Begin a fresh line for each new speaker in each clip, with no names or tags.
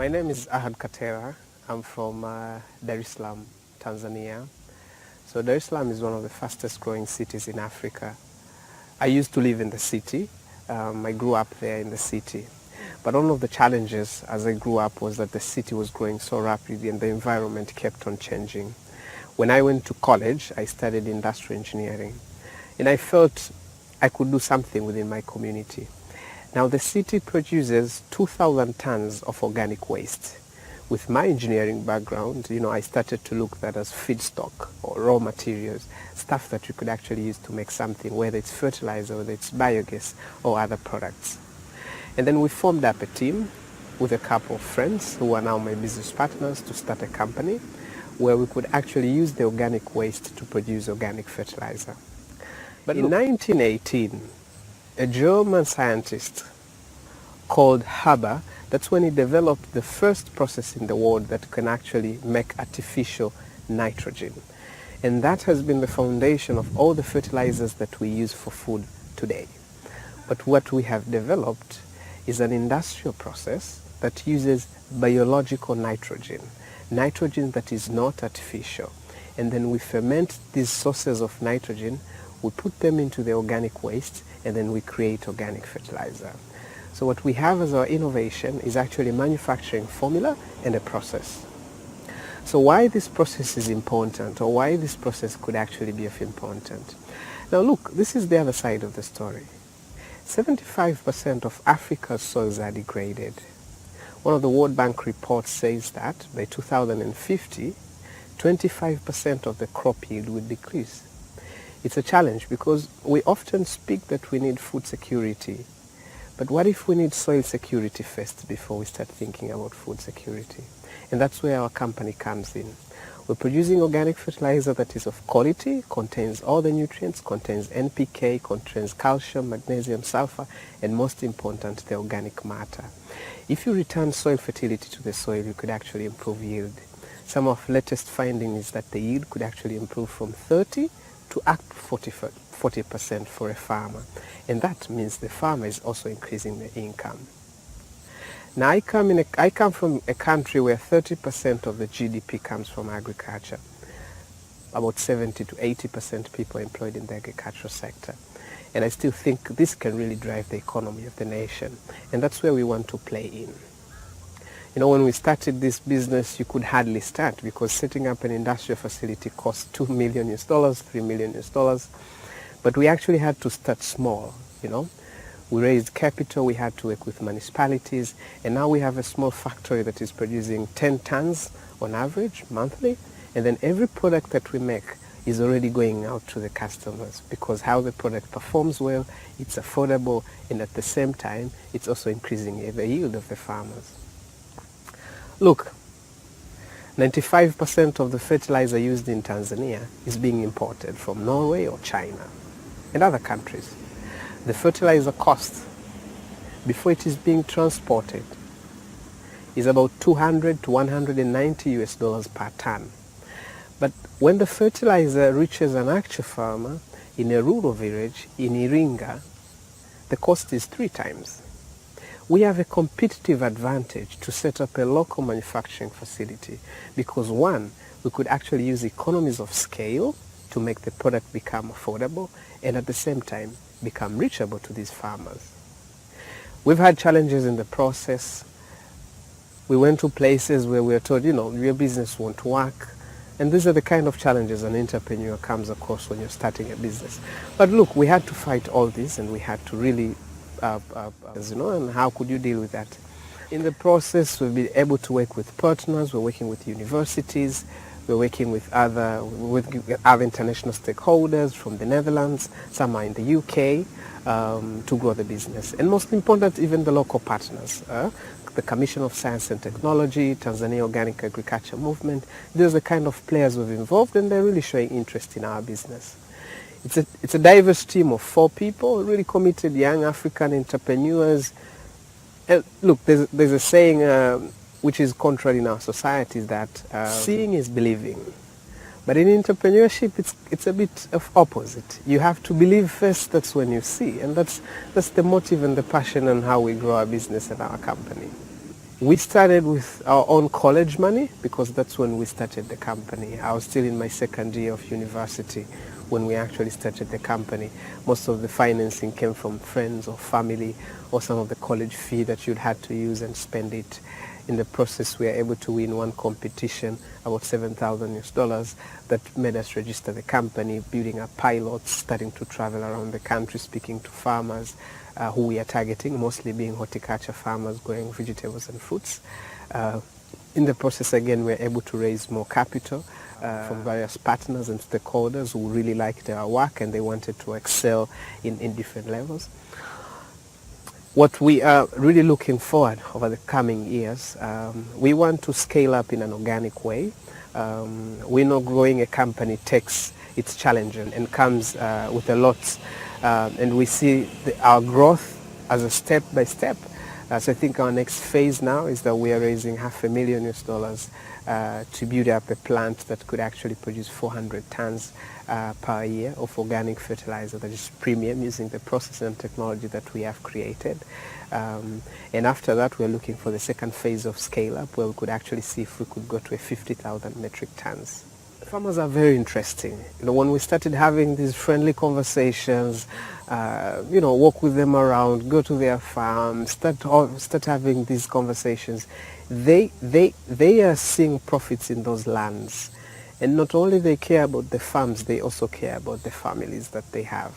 My name is Ahad Katera. I'm from Dar es Salaam, Tanzania. So Dar es Salaam is one of the fastest growing cities in Africa. I used to live in the city. I grew up there in the city. But one of the challenges as I grew up was that the city was growing so rapidly and the environment kept on changing. When I went to college, I studied industrial engineering. And I felt I could do something within my community. Now the city produces 2,000 tons of organic waste. With my engineering background, I started to look at that as feedstock or raw materials, stuff that you could actually use to make something, whether it's fertilizer, whether it's biogas or other products. And then we formed up a team with a couple of friends who are now my business partners to start a company where we could actually use the organic waste to produce organic fertilizer. But in 1918, a German scientist called Haber, that's when he developed the first process in the world that can actually make artificial nitrogen. And that has been the foundation of all the fertilizers that we use for food today. But what we have developed is an industrial process that uses biological nitrogen, nitrogen that is not artificial. And then we ferment these sources of nitrogen, we put them into the organic waste, and then we create organic fertilizer. So what we have as our innovation is actually manufacturing formula and a process. So why this process is important, or why this process could actually be of importance? Now look, this is the other side of the story. 75% of Africa's soils are degraded. One of the World Bank reports says that by 2050, 25% of the crop yield will decrease. It's a challenge because we often speak that we need food security. But what if we need soil security first before we start thinking about food security? And that's where our company comes in. We're producing organic fertilizer that is of quality, contains all the nutrients, contains NPK, contains calcium, magnesium, sulfur, and most important, the organic matter. If you return soil fertility to the soil, you could actually improve yield. Some of the latest findings is that the yield could actually improve from 30 to up to 40% for a farmer. And that means the farmer is also increasing the income. Now I come from a country where 30% of the GDP comes from agriculture. About 70 to 80% people employed in the agricultural sector. And I still think this can really drive the economy of the nation. And that's where we want to play in. When we started this business, you could hardly start because setting up an industrial facility costs $2 million, $3 million. But we actually had to start small, We raised capital, we had to work with municipalities, and now we have a small factory that is producing 10 tons on average monthly, and then every product that we make is already going out to the customers because how the product performs well, it's affordable, and at the same time, it's also increasing the yield of the farmers. Look, 95% of the fertilizer used in Tanzania is being imported from Norway or China and other countries. The fertilizer cost before it is being transported is about 200 to 190 US dollars per ton. But when the fertilizer reaches an actual farmer in a rural village in Iringa, the cost is 3 times. We have a competitive advantage to set up a local manufacturing facility because one, we could actually use economies of scale to make the product become affordable and at the same time become reachable to these farmers. We've had challenges in the process. We went to places where we were told, your business won't work. And these are the kind of challenges an entrepreneur comes across when you're starting a business. But look, we had to fight all this and we had to really, and how could you deal with that? In the process, we've been able to work with partners, we're working with universities, we're working with other international stakeholders from the Netherlands, some are in the UK, to grow the business. And most important, even the local partners, the Commission of Science and Technology, Tanzania Organic Agriculture Movement. These are the kind of players we've involved and they're really showing interest in our business. It's a diverse team of 4 people, really committed young African entrepreneurs. Look, there's a saying which is contrary in our society is that seeing is believing. But in entrepreneurship, it's a bit of opposite. You have to believe first, that's when you see. And that's the motive and the passion and how we grow our business and our company. We started with our own college money because that's when we started the company. I was still in my second year of university when we actually started the company. Most of the financing came from friends or family or some of the college fee that you'd had to use and spend it. In the process, we were able to win one competition, about $7,000 that made us register the company, building up pilots, starting to travel around the country, speaking to farmers who we are targeting, mostly being horticulture farmers growing vegetables and fruits. In the process, again, we were able to raise more capital from various partners and stakeholders who really liked our work and they wanted to excel in different levels. What we are really looking forward over the coming years, we want to scale up in an organic way. We know growing a company takes its challenge and comes with a lot, and we see our growth as a step by step. So I think our next phase now is that we are raising $500,000 to build up a plant that could actually produce 400 tons per year of organic fertilizer that is premium using the process and technology that we have created. And after that, we're looking for the second phase of scale up where we could actually see if we could go to a 50,000 metric tons. Farmers are very interesting. When we started having these friendly conversations, walk with them around, go to their farm, start having these conversations, they are seeing profits in those lands. And not only they care about the farms, they also care about the families that they have.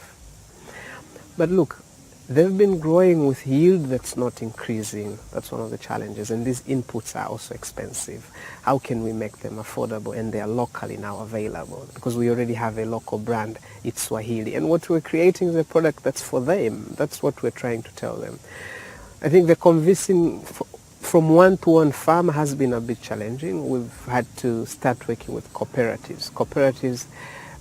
But look, they've been growing with yield that's not increasing. That's one of the challenges. And these inputs are also expensive. How can we make them affordable? And they are locally now available because we already have a local brand. It's Swahili. And what we're creating is a product that's for them. That's what we're trying to tell them. I think the convincing from one-to-one farm has been a bit challenging. We've had to start working with cooperatives. Cooperatives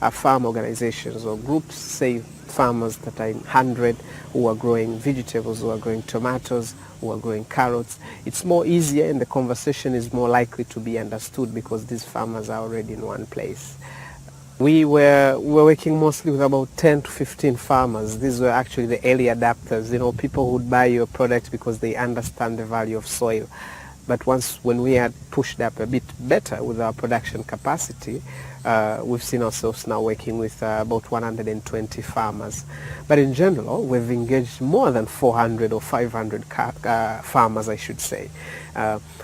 are farm organizations or groups, say farmers that are in 100 who are growing vegetables, who are growing tomatoes, who are growing carrots. It's more easier and the conversation is more likely to be understood because these farmers are already in one place. We were working mostly with about 10 to 15 farmers. These were actually the early adapters, people who would buy your product because they understand the value of soil. But when we had pushed up a bit better with our production capacity, we've seen ourselves now working with about 120 farmers. But in general, we've engaged more than 400 or 500 farmers, I should say.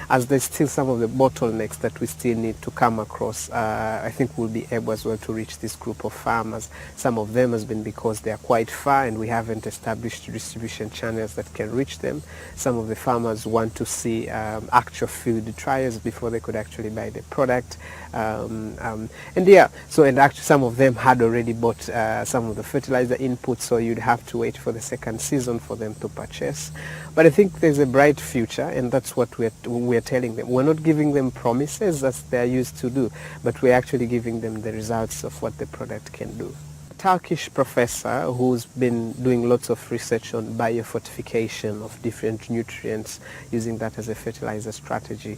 As there's still some of the bottlenecks that we still need to come across, I think we'll be able as well to reach this group of farmers. Some of them has been because they are quite far and we haven't established distribution channels that can reach them. Some of the farmers want to see actual field trials before they could actually buy the product. And actually some of them had already bought some of the fertilizer inputs, so you'd have to wait for the second season for them to purchase. But I think there's a bright future, and that's what we're telling them. We're not giving them promises as they're used to do, but we're actually giving them the results of what the product can do. Turkish professor who's been doing lots of research on biofortification of different nutrients, using that as a fertilizer strategy.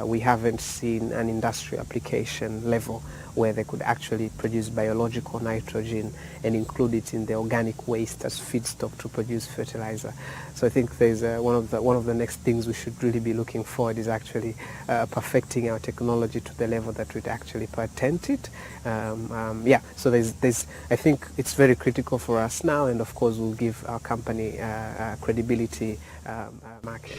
We haven't seen an industrial application level where they could actually produce biological nitrogen and include it in the organic waste as feedstock to produce fertilizer. So I think there's one of the next things we should really be looking forward is actually perfecting our technology to the level that we'd actually patent it. So I think it's very critical for us now, and of course will give our company credibility market.